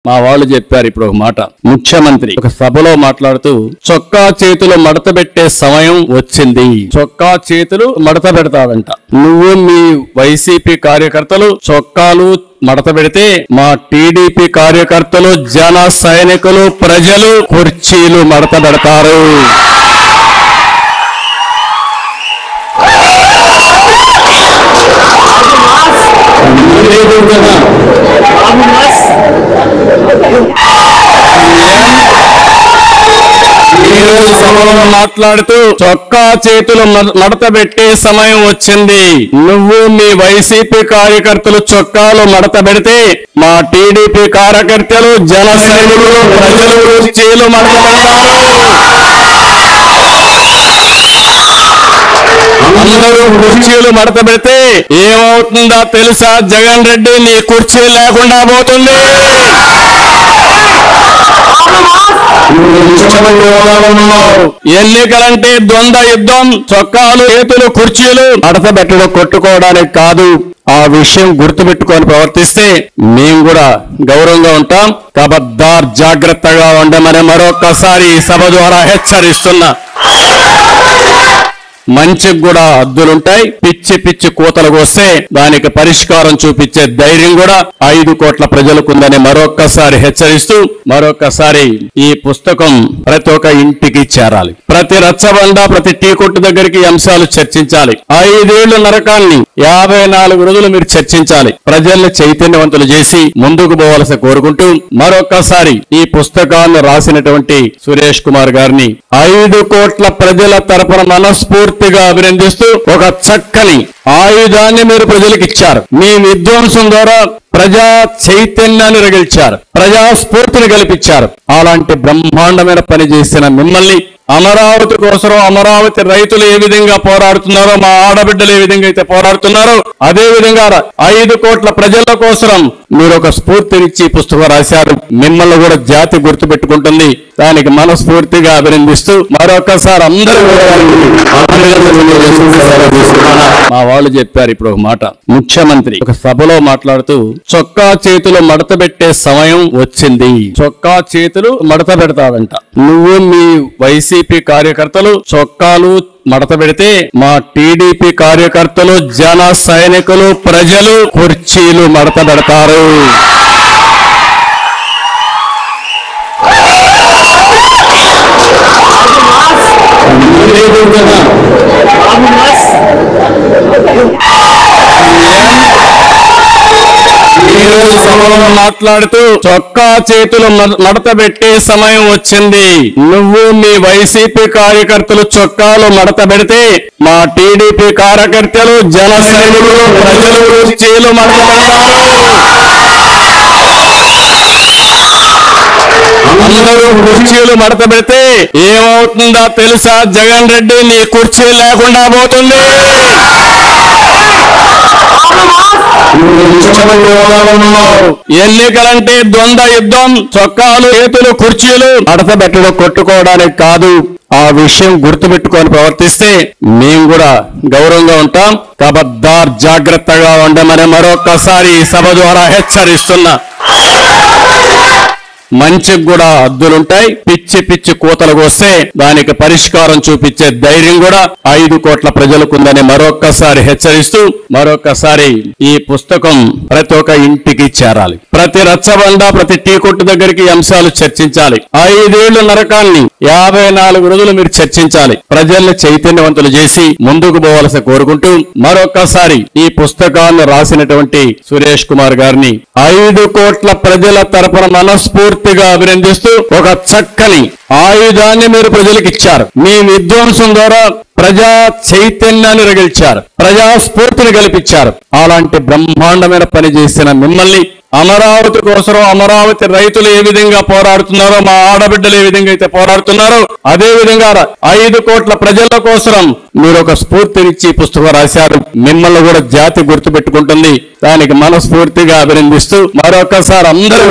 మా వాళ్ళు చెప్పారు ఇప్పుడు ఒక మాట. ముఖ్యమంత్రి ఒక సభలో మాట్లాడుతూ చొక్కా చేతులు మడత పెట్టే సమయం వచ్చింది. చొక్కా చేతులు మడత పెడతాడంట. నువ్వు మీ వైసీపీ కార్యకర్తలు చొక్కాలు మడత పెడితే మా టీడీపీ కార్యకర్తలు జన సైనికులు ప్రజలు కుర్చీలు మడత పెడతారు. మాట్లాడుతూ చొక్కా చేతులు మడత పెట్టే సమయం వచ్చింది. నువ్వు మీ వైసీపీ కార్యకర్తలు చొక్కాలు మడత పెడితే మా టీడీపీ కార్యకర్తలు జన సైనికులు ప్రజలు కుర్చీలు మడత పెడతారు. అందరూ కుర్చీలు మడత పెడితే ఏమవుతుందో తెలుసా? జగన్ రెడ్డి నీ కుర్చీ లేకుండా పోతుంది. ఎన్నికలంటే ద్వంద్వ యుద్ధం. చొక్కాలు చేతులు కుర్చీలు మడత పెట్టడం కొట్టుకోవడానికి కాదు. ఆ విషయం గుర్తుపెట్టుకొని ప్రవర్తిస్తే మేము కూడా గౌరవంగా ఉంటాం. ఖబర్దార్ జాగ్రత్తగా ఉండమని మరొక్కసారి సభ ద్వారా హెచ్చరిస్తున్నా. మంచికి కూడా హద్దులుంటాయి. పిచ్చి పిచ్చి కూతలు కోస్తే దానికి పరిష్కారం చూపించే ధైర్యం కూడా 5 కోట్ల ప్రజలకుందని మరొక్కసారి హెచ్చరిస్తూ మరొక్కసారి ఈ పుస్తకం ప్రతి ఒక్క ఇంటికి చేరాలి. ప్రతి రచ్చబండ ప్రతి టీ కొట్టు దగ్గరికి అంశాలు చర్చించాలి. 5 ఏళ్ల నరకాన్ని 54 రోజులు మీరు చర్చించాలి. ప్రజల్ని చైతన్యవంతులు చేసి ముందుకు పోవాల్సి కోరుకుంటూ మరొక్కసారి ఈ పుస్తకాన్ని రాసినటువంటి సురేష్ కుమార్ గారిని 5 కోట్ల ప్రజల తరపున మనస్ఫూర్తిగా అభినందిస్తూ ఒక చక్కని ఆయుధాన్ని మీరు ప్రజలకు ఇచ్చారు. మీ విధ్వంసం ద్వారా ప్రజా చైతన్యాన్ని రగిల్చారు, ప్రజా స్ఫూర్తిని కల్పించారు. అలాంటి బ్రహ్మాండమైన పని చేసిన మిమ్మల్ని అమరావతి కోసం అమరావతి రైతులు ఏ విధంగా పోరాడుతున్నారో, మా ఆడబిడ్డలు ఏ విధంగా అయితే పోరాడుతున్నారో అదే విధంగా 5 కోట్ల ప్రజల కోసం మీరు ఒక స్ఫూర్తినిచ్చి పుస్తకం రాశారు. మిమ్మల్ని కూడా జాతి గుర్తుపెట్టుకుంటుంది. దానికి మనస్ఫూర్తిగా అభినందిస్తూ మరొకసారి అందరూ మా వాళ్ళు చెప్పారు ఇప్పుడు ఒక మాట. ముఖ్యమంత్రి ఒక సభలో మాట్లాడుతూ చొక్కా చేతులు మడత పెట్టే సమయం వచ్చింది. చొక్కా చేతులు మడత పెడతాడంట. నువ్వు మీ వైసీపీ కార్యకర్తలు చొక్కాలు మడత పెడితే మా టీడీపీ కార్యకర్తలు జన సైనికులు ప్రజలు కుర్చీలు మడత పెడతారు. మాట్లాడుతూ చొక్కా చేతులు మడత పెట్టే సమయం వచ్చింది. నువ్వు మీ వైసీపీ కార్యకర్తలు చొక్కాలు మడత పెడితే మా టీడీపీ కార్యకర్తలు జన సైనికులు ప్రజలు కుర్చీలు మడత పెడతారు. అందరూ కుర్చీలు మడత పెడితే ఏమవుతుందో తెలుసా? జగన్ రెడ్డి నీ కుర్చీ లేకుండా పోతుంది. ఎన్నికలంటే ద్వంద్వ యుద్ధం. చొక్కాలు చేతులు కుర్చీలు మడత పెట్టడం కొట్టుకోవడానికి కాదు. ఆ విషయం గుర్తుపెట్టుకొని ప్రవర్తిస్తే మేము కూడా గౌరవంగా ఉంటాం. ఖబర్దార్ జాగ్రత్తగా ఉండమని మరొక్కసారి సభ ద్వారా హెచ్చరిస్తున్నా. మంచికి కూడా హద్దులుంటాయి. పిచ్చి పిచ్చి కూతలు కోస్తే దానికి పరిష్కారం చూపించే ధైర్యం కూడా 5 కోట్ల ప్రజలకుందని మరొక్కసారి హెచ్చరిస్తూ మరొక్కసారి ఈ పుస్తకం ప్రతి ఒక్క ఇంటికి చేరాలి. ప్రతి రచ్చబండ ప్రతి టీ కొట్టు దగ్గరికి అంశాలు చర్చించాలి. 5 ఏళ్ల నరకాన్ని 54 రోజులు మీరు చర్చించాలి. ప్రజల్ని చైతన్యవంతులు చేసి ముందుకు పోవాల్సి కోరుకుంటూ మరొక్కసారి ఈ పుస్తకాన్ని రాసినటువంటి సురేష్ కుమార్ గారిని 5 కోట్ల ప్రజల తరపున మనస్ఫూర్తిగా అభినందిస్తూ ఒక చక్కని ఆయుధాన్ని మీరు ప్రజలకు ఇచ్చారు. మీ విధ్వంసం ద్వారా ప్రజా చైతన్యాన్ని రగిల్చారు, ప్రజా స్ఫూర్తిని కల్పించారు. అలాంటి బ్రహ్మాండమైన పని చేసిన మిమ్మల్ని అమరావతి కోసం అమరావతి రైతులు ఏ విధంగా పోరాడుతున్నారో, మా ఆడబిడ్డలు ఏ విధంగా అయితే పోరాడుతున్నారో అదే విధంగా 5 కోట్ల ప్రజల కోసం మీరు ఒక స్ఫూర్తినిచ్చి పుస్తకం రాశారు. మిమ్మల్ని కూడా జాతి గుర్తుపెట్టుకుంటుంది. దానికి మనస్ఫూర్తిగా అభినందిస్తూ మరొకసారి అందరూ